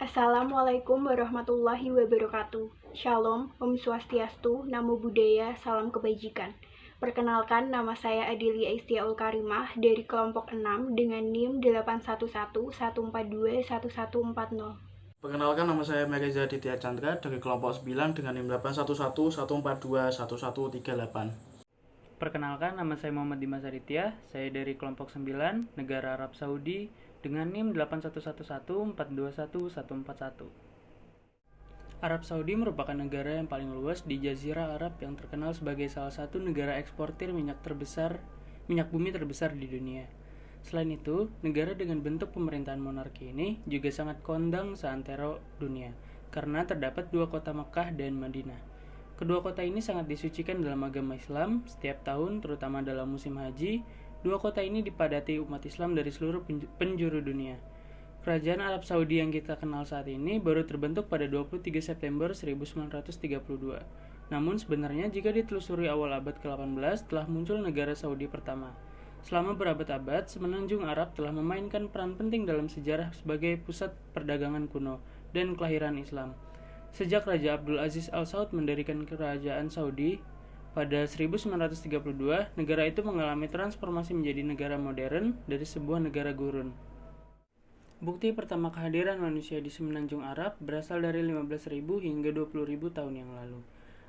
Assalamualaikum warahmatullahi wabarakatuh. Shalom, Om Swastiastu, Namo Buddhaya, Salam Kebajikan. Perkenalkan, nama saya Adelia Istiaul Karimah dari kelompok 6 dengan NIM 811142140. Perkenalkan, nama saya Mereza Ditya Chandra dari kelompok 9 dengan NIM 811142138. Perkenalkan, nama saya Muhammad Dimas Aditya, saya dari kelompok 9, negara Arab Saudi, dengan NIM 81114214141. Arab Saudi merupakan negara yang paling luas di Jazirah Arab yang terkenal sebagai salah satu negara eksportir minyak bumi terbesar di dunia. Selain itu, negara dengan bentuk pemerintahan monarki ini juga sangat kondang seantero dunia, karena terdapat dua kota Makkah dan Madinah. Kedua kota ini sangat disucikan dalam agama Islam. Setiap tahun, terutama dalam musim haji, dua kota ini dipadati umat Islam dari seluruh penjuru dunia. Kerajaan Arab Saudi yang kita kenal saat ini baru terbentuk pada 23 September 1932. Namun sebenarnya jika ditelusuri awal abad ke-18 telah muncul negara Saudi pertama. Selama berabad-abad, semenanjung Arab telah memainkan peran penting dalam sejarah sebagai pusat perdagangan kuno dan kelahiran Islam. Sejak Raja Abdul Aziz Al Saud mendirikan kerajaan Saudi pada 1932, negara itu mengalami transformasi menjadi negara modern dari sebuah negara gurun. Bukti pertama kehadiran manusia di semenanjung Arab berasal dari 15.000 hingga 20.000 tahun yang lalu.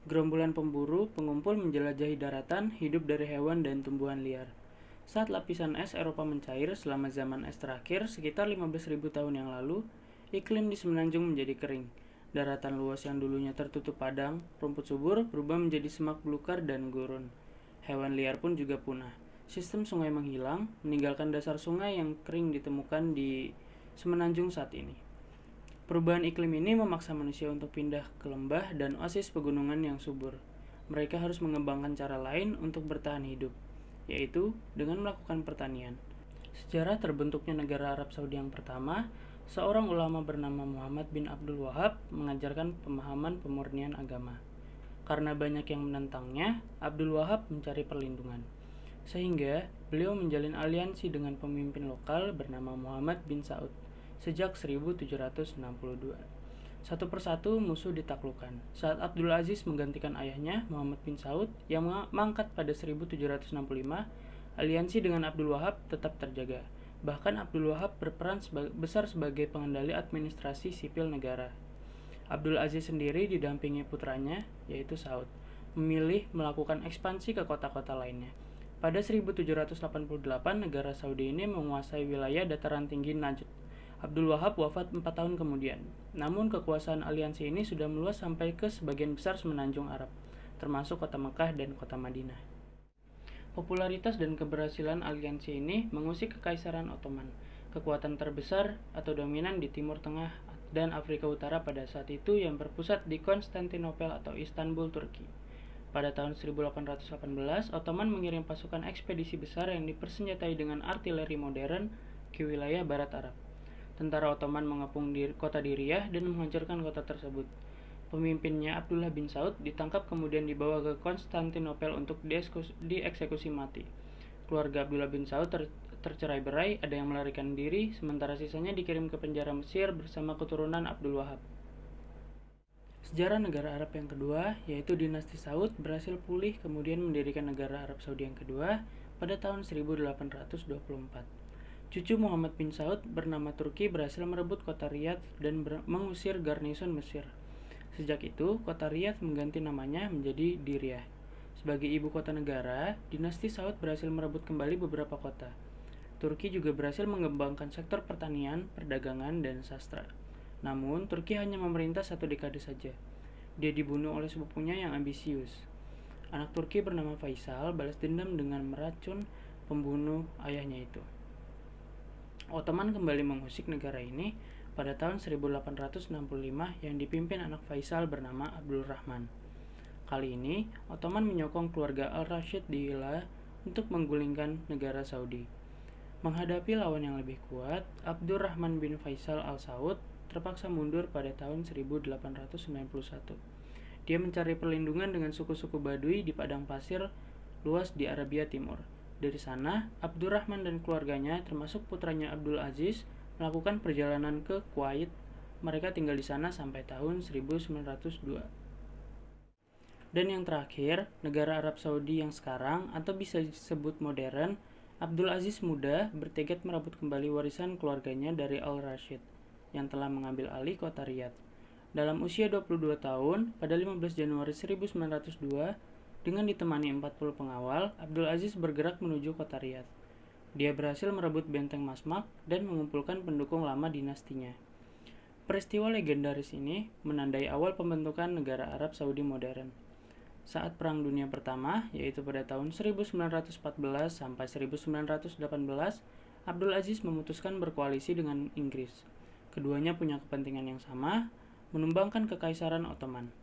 Gerombolan pemburu, pengumpul menjelajahi daratan, hidup dari hewan dan tumbuhan liar. Saat lapisan es Eropa mencair selama zaman es terakhir sekitar 15.000 tahun yang lalu, iklim di semenanjung menjadi kering. Daratan luas yang dulunya tertutup padang, rumput subur berubah menjadi semak belukar dan gurun. Hewan liar pun juga punah. Sistem sungai menghilang, meninggalkan dasar sungai yang kering ditemukan di semenanjung saat ini. Perubahan iklim ini memaksa manusia untuk pindah ke lembah dan oasis pegunungan yang subur. Mereka harus mengembangkan cara lain untuk bertahan hidup, yaitu dengan melakukan pertanian. Sejarah terbentuknya negara Arab Saudi yang pertama, seorang ulama bernama Muhammad bin Abdul Wahab mengajarkan pemahaman pemurnian agama. Karena banyak yang menentangnya, Abdul Wahab mencari perlindungan. Sehingga beliau menjalin aliansi dengan pemimpin lokal bernama Muhammad bin Saud sejak 1762. Satu persatu musuh ditaklukkan. Saat Abdul Aziz menggantikan ayahnya, Muhammad bin Saud, yang mangkat pada 1765, aliansi dengan Abdul Wahab tetap terjaga. Bahkan Abdul Wahab berperan besar sebagai pengendali administrasi sipil negara. Abdul Aziz sendiri didampingi putranya, yaitu Saud, memilih melakukan ekspansi ke kota-kota lainnya. Pada 1788, negara Saudi ini menguasai wilayah dataran tinggi Najd. Abdul Wahab wafat 4 tahun kemudian. Namun kekuasaan aliansi ini sudah meluas sampai ke sebagian besar semenanjung Arab, termasuk kota Mekah dan kota Madinah. Popularitas dan keberhasilan aliansi ini mengusik Kekaisaran Ottoman, kekuatan terbesar atau dominan di Timur Tengah dan Afrika Utara pada saat itu yang berpusat di Konstantinopel atau Istanbul, Turki. Pada tahun 1818, Ottoman mengirim pasukan ekspedisi besar yang dipersenjatai dengan artileri modern ke wilayah barat Arab. Tentara Ottoman mengepung kota Diriyah dan menghancurkan kota tersebut. Pemimpinnya Abdullah bin Saud ditangkap kemudian dibawa ke Konstantinopel untuk dieksekusi mati. Keluarga Abdullah bin Saud tercerai-berai, ada yang melarikan diri, sementara sisanya dikirim ke penjara Mesir bersama keturunan Abdul Wahab. Sejarah negara Arab yang kedua, yaitu dinasti Saud, berhasil pulih kemudian mendirikan negara Arab Saudi yang kedua pada tahun 1824. Cucu Muhammad bin Saud bernama Turki berhasil merebut kota Riyadh dan mengusir garnison Mesir. Sejak itu, kota Riyadh mengganti namanya menjadi Diriyah. Sebagai ibu kota negara, dinasti Saud berhasil merebut kembali beberapa kota. Turki juga berhasil mengembangkan sektor pertanian, perdagangan, dan sastra. Namun, Turki hanya memerintah 1 dekade saja. Dia dibunuh oleh sepupunya yang ambisius. Anak Turki bernama Faisal balas dendam dengan meracun pembunuh ayahnya itu. Ottoman kembali mengusik negara ini pada tahun 1865 yang dipimpin anak Faisal bernama Abdul Rahman. Kali ini, Ottoman menyokong keluarga Al-Rashid di Hilla untuk menggulingkan negara Saudi. Menghadapi lawan yang lebih kuat, Abdul Rahman bin Faisal Al Saud terpaksa mundur pada tahun 1891. Dia mencari perlindungan dengan suku-suku Badui di padang pasir luas di Arabia Timur. Dari sana, Abdurrahman dan keluarganya termasuk putranya Abdul Aziz melakukan perjalanan ke Kuwait Mereka tinggal di sana sampai tahun 1902. Dan yang terakhir, negara Arab Saudi yang sekarang atau bisa disebut modern, Abdul Aziz Muda bertekad merebut kembali warisan keluarganya dari Al-Rashid yang telah mengambil alih kota Riyadh. Dalam usia 22 tahun, pada 15 Januari 1902, dengan ditemani 40 pengawal, Abdul Aziz bergerak menuju kota Riyadh. Dia berhasil merebut benteng Masmak dan mengumpulkan pendukung lama dinastinya. Peristiwa legendaris ini menandai awal pembentukan negara Arab Saudi modern. Saat Perang Dunia Pertama, yaitu pada tahun 1914 sampai 1918, Abdul Aziz memutuskan berkoalisi dengan Inggris. Keduanya punya kepentingan yang sama, menumbangkan Kekaisaran Ottoman.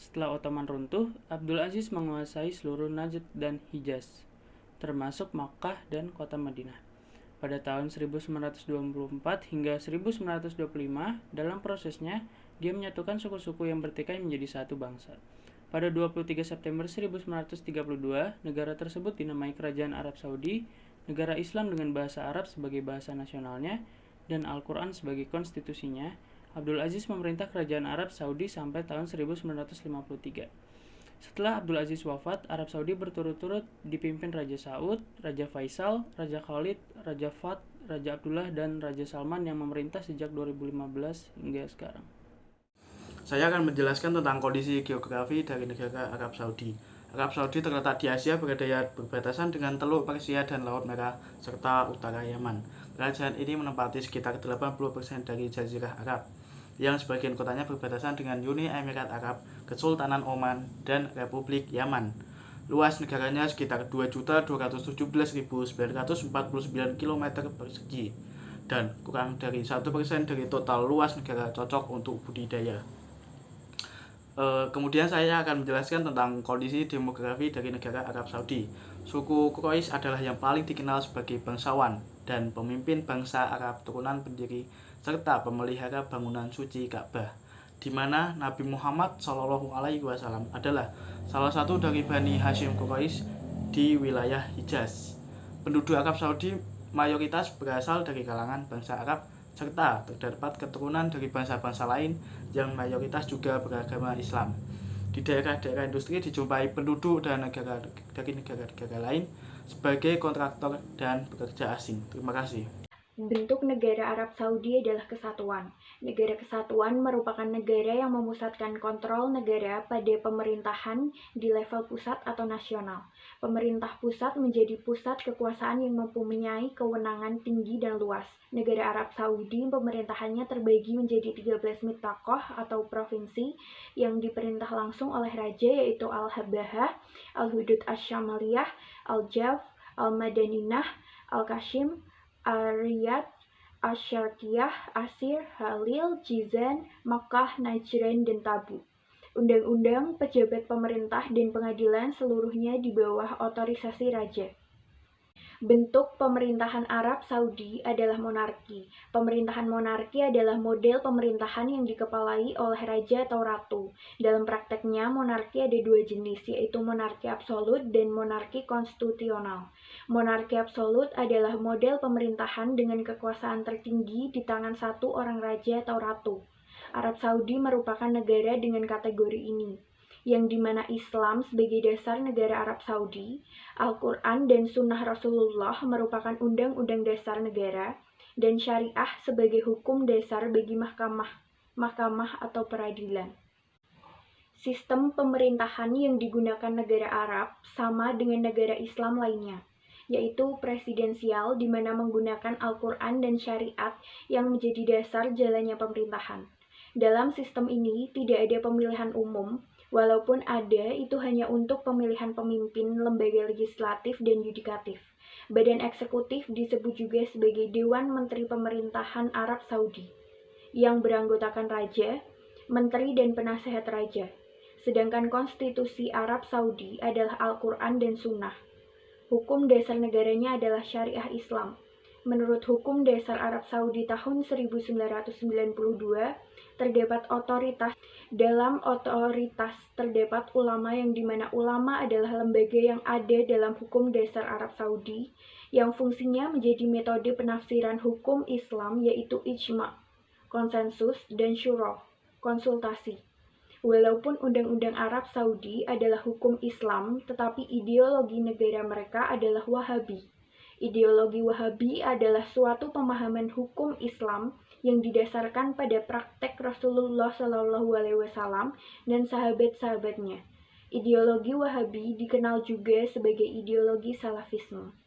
Setelah Ottoman runtuh, Abdul Aziz menguasai seluruh Najd dan Hijaz, termasuk Makkah dan kota Madinah. Pada tahun 1924 hingga 1925, dalam prosesnya, dia menyatukan suku-suku yang bertikai menjadi satu bangsa. Pada 23 September 1932, negara tersebut dinamai Kerajaan Arab Saudi, negara Islam dengan bahasa Arab sebagai bahasa nasionalnya, dan Al-Quran sebagai konstitusinya. Abdul Aziz memerintah Kerajaan Arab Saudi sampai tahun 1953. Setelah Abdul Aziz wafat, Arab Saudi berturut-turut dipimpin Raja Saud, Raja Faisal, Raja Khalid, Raja Fahd, Raja Abdullah, dan Raja Salman yang memerintah sejak 2015 hingga sekarang. Saya akan menjelaskan tentang kondisi geografi dari negara Arab Saudi. Arab Saudi terletak di Asia, berbatasan dengan Teluk Persia dan Laut Merah, serta utara Yaman. Kerajaan ini menempati sekitar 80% dari Jazirah Arab, yang sebagian kotanya berbatasan dengan Uni Emirat Arab, Kesultanan Oman, dan Republik Yaman. Luas negaranya sekitar 2.217.949 km persegi, dan kurang dari 1% dari total luas negara cocok untuk budidaya. Kemudian saya akan menjelaskan tentang kondisi demografi dari negara Arab Saudi. Suku Quraisy adalah yang paling dikenal sebagai bangsawan dan pemimpin bangsa Arab turunan pendiri serta pemelihara bangunan suci Ka'bah, di mana Nabi Muhammad SAW adalah salah satu dari Bani Hashim Quraisy di wilayah Hijaz. Penduduk Arab Saudi mayoritas berasal dari kalangan bangsa Arab, serta terdapat keturunan dari bangsa-bangsa lain yang mayoritas juga beragama Islam. Di daerah-daerah industri dijumpai penduduk dari negara-negara lain sebagai kontraktor dan pekerja asing. Terima kasih. Bentuk negara Arab Saudi adalah kesatuan. Negara kesatuan merupakan negara yang memusatkan kontrol negara pada pemerintahan di level pusat atau nasional. Pemerintah pusat menjadi pusat kekuasaan yang mempunyai kewenangan tinggi dan luas. Negara Arab Saudi pemerintahannya terbagi menjadi 13 mitaqah atau provinsi yang diperintah langsung oleh raja, yaitu Al-Habahah, Al-Hudud Asy-Syamaliyah, Al-Jaf, Al-Madaninah, Al-Kashim, Riyadh, Asy-Syarqiyah, Asir, Halil, Jizan, Makkah, Najran, dan Tabuk. Undang-undang, pejabat pemerintah, dan pengadilan seluruhnya di bawah otorisasi raja. Bentuk pemerintahan Arab Saudi adalah monarki. Pemerintahan monarki adalah model pemerintahan yang dikepalai oleh raja atau ratu. Dalam prakteknya, monarki ada dua jenis, yaitu monarki absolut dan monarki konstitusional. Monarki absolut adalah model pemerintahan dengan kekuasaan tertinggi di tangan satu orang raja atau ratu. Arab Saudi merupakan negara dengan kategori ini, yang dimana Islam sebagai dasar negara Arab Saudi, Al-Quran dan Sunnah Rasulullah merupakan undang-undang dasar negara, dan syariah sebagai hukum dasar bagi mahkamah atau peradilan. Sistem pemerintahan yang digunakan negara Arab sama dengan negara Islam lainnya, yaitu presidensial di mana menggunakan Al-Quran dan syariat yang menjadi dasar jalannya pemerintahan. Dalam sistem ini tidak ada pemilihan umum, walaupun ada, itu hanya untuk pemilihan pemimpin lembaga legislatif dan yudikatif. Badan eksekutif disebut juga sebagai Dewan Menteri Pemerintahan Arab Saudi, yang beranggotakan raja, menteri, dan penasehat raja. Sedangkan konstitusi Arab Saudi adalah Al-Quran dan Sunnah. Hukum dasar negaranya adalah syariah Islam. Menurut Hukum Dasar Arab Saudi tahun 1992, terdapat otoritas. Dalam otoritas terdapat ulama, yang dimana ulama adalah lembaga yang ada dalam Hukum Dasar Arab Saudi, yang fungsinya menjadi metode penafsiran hukum Islam, yaitu ijma'. konsensus, dan syuro, konsultasi. Walaupun Undang-Undang Arab Saudi adalah hukum Islam, tetapi ideologi negara mereka adalah Wahabi. Ideologi Wahabi adalah suatu pemahaman hukum Islam yang didasarkan pada praktek Rasulullah SAW dan sahabat-sahabatnya. Ideologi Wahabi dikenal juga sebagai ideologi Salafisme.